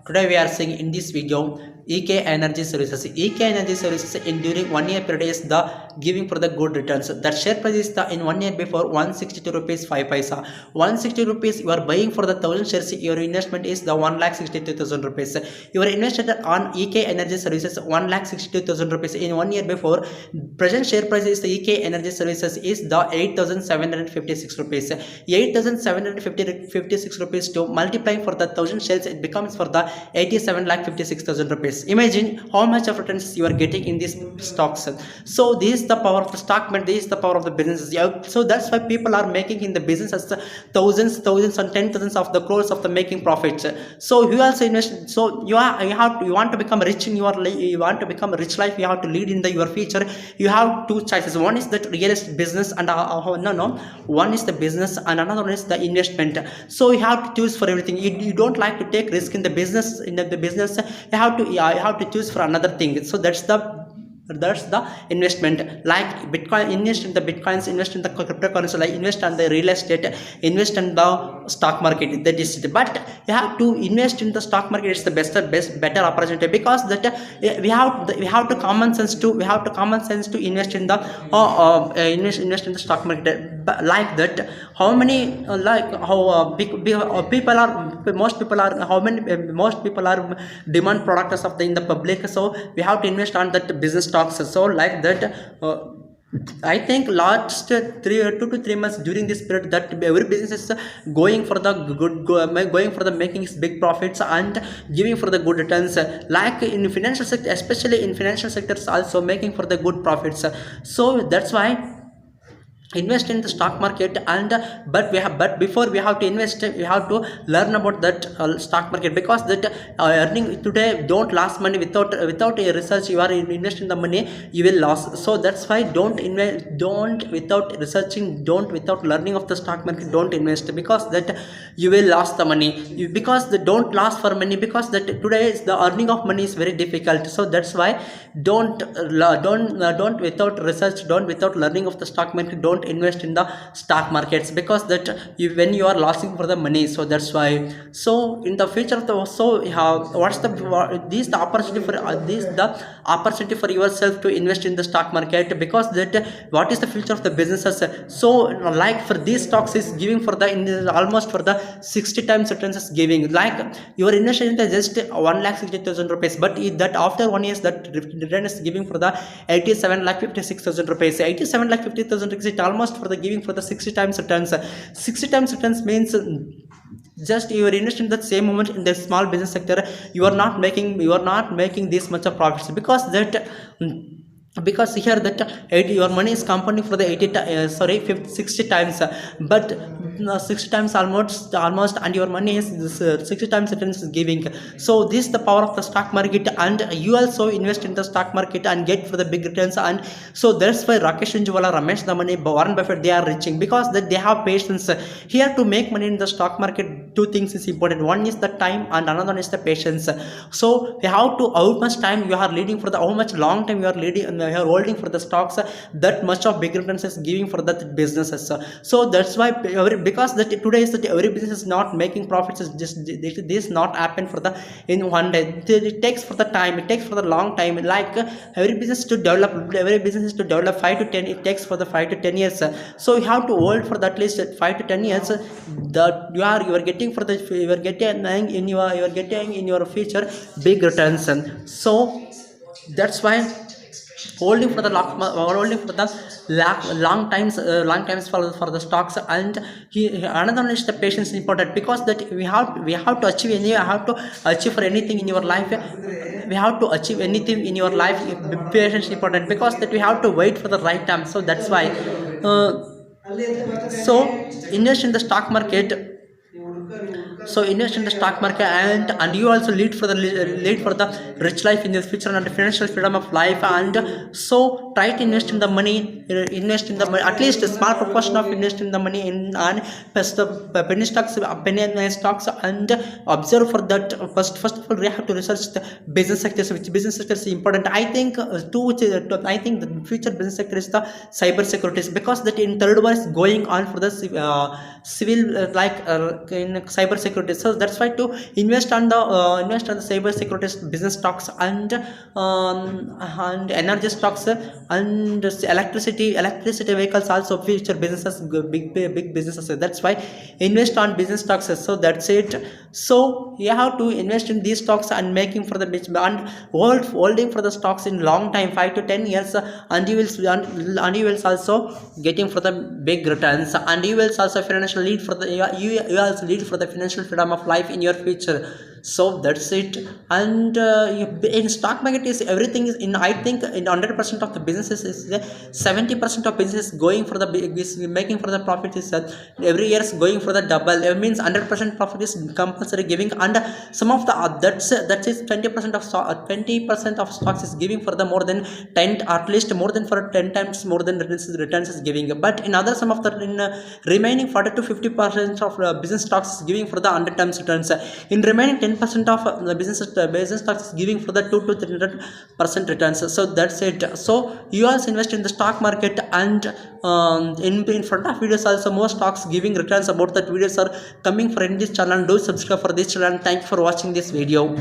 Today we are seeing in this video EK Energy Services. EK Energy Services in during 1 year period is the giving for the good returns. That share price is the in 1 year before 162 rupees 5 paisa. 160 rupees you are buying for the 1000 shares. Your investment is the 1,62,000 rupees. You are invested on EK Energy Services 1,62,000 rupees in 1 year before. Present share price is the EK Energy Services is the 8,756 rupees. 8,756 rupees to multiplying for the 1000 shares, it becomes for the 87,56,000 rupees. Imagine how much of returns you are getting in these stocks. So this is the power of the stock market. This is the power of the businesses. So that's why people are making in the businesses thousands and 10,000s of the crores of the making profits. So you also invest. So you want to become rich in your life. You want to become a rich life. You have to lead in your future. You have two choices. One is that real estate business, and one is the business, and another one is the investment. So you have to choose for everything. You don't like to take risk in the business. In the business, you have to choose for another thing. So that's the investment. Like Bitcoin, invest in the bitcoins, invest in the cryptocurrency, like invest on the real estate, invest in the stock market. That is it. But you have to invest in the stock market. It's the better opportunity, because that we have to common sense to invest in the invest in the stock market. Like that, how many people are most people are how many most people are demand products of the in the public. So we have to invest on that business stocks. So like that, I think last 2 to 3 months during this period, that every business is going for the going for the making big profits and giving for the good returns. Like in financial sector, especially in financial sectors, also making for the good profits. So that's why invest in the stock market. And but before we have to invest, we have to learn about that stock market, because that earning today don't last money without a research. You are investing the money, you will lose. So that's why don't without researching, don't without learning of the stock market, don't invest, because that you will lose the money. Because they don't last for money, because that today the earning of money is very difficult. So that's why don't without research, don't without learning of the stock market, don't invest in the stock markets, because that when you are losing for the money. So that's why, so in the future of the, so what's the opportunity for the opportunity for yourself to invest in the stock market, because that what is the future of the businesses. So like for these stocks is giving for the almost for the 60 times returns is giving. Like your investment is just 1,60,000 rupees, but that after 1 year that return is giving for the 87,56,000 rupees. 87,50,000 rupees, it almost for the giving for the 60 times returns. 60 times returns means just you are investing in that same moment in the small business sector, you are not making this much of profits, because here that your money is compounding for the 60 times, but 60 times almost, and your money is 60 times returns is giving. So this is the power of the stock market, and you also invest in the stock market and get for the big returns. And so that's why Rakesh Rinjwala, Ramesh Damani, Warren Buffett, they are reaching, because that they have patience. Here to make money in the stock market, two things is important. One is the time, and another one is the patience. So you have to, how much time you are leading for the, how much long time you are leading, you are holding for the stocks, that much of big returns is giving for that businesses. So that's why because that today is that every business is not making profits, is just this not happen for the in one day. It takes for the time, it takes for the long time. Like every business to develop, 5 to 10, it takes for the 5 to 10 years. So you have to hold for that at least 5 to 10 years, that you are getting for the, you are getting in your future big returns. And so that's why holding for the long times for the stocks. And another one is the patience is important, because that we have to achieve for anything in your life. We have to achieve anything in your life, patience is important, because that we have to wait for the right time. So that's why so invest in the stock market. So invest in the stock market, and you also lead for the rich life in the future and the financial freedom of life. And so try to invest in the money, at least a small proportion of invest in the money in and penny stocks, and observe for that. First of all, we have to research the business sectors, which business sector is important. I think the future business sector is the cyber securities, because that in third war is going on for the civil in cyber security. security. So that's why to invest on the cyber security business stocks and energy stocks and electricity vehicles also future businesses, big businesses. That's why invest on business stocks. So that's it. So you have to invest in these stocks and making for the and holding for the stocks in long time, 5 to 10 years, and you will also getting for the big returns, and you will also financial lead for the you also lead for the financial freedom of life in your future. So that's it. And in stock market is everything is in, I think in 100% of the businesses is 70% of business going for the is making for the profit is every year is going for the double. It means 100% profit is compulsory giving, and some of the that is 20% of 20% of stocks is giving for the more than 10, at least more than for 10 times more than returns is giving. But in other some of the remaining 40 to 50% of business stocks is giving for the 100 times returns. In remaining 10% of the business stocks is giving for the 2 to 300% returns. So that's it. So you also invest in the stock market, and in front of videos also more stocks giving returns about that videos are coming for in this channel. Do subscribe for this channel. Thank you for watching this video.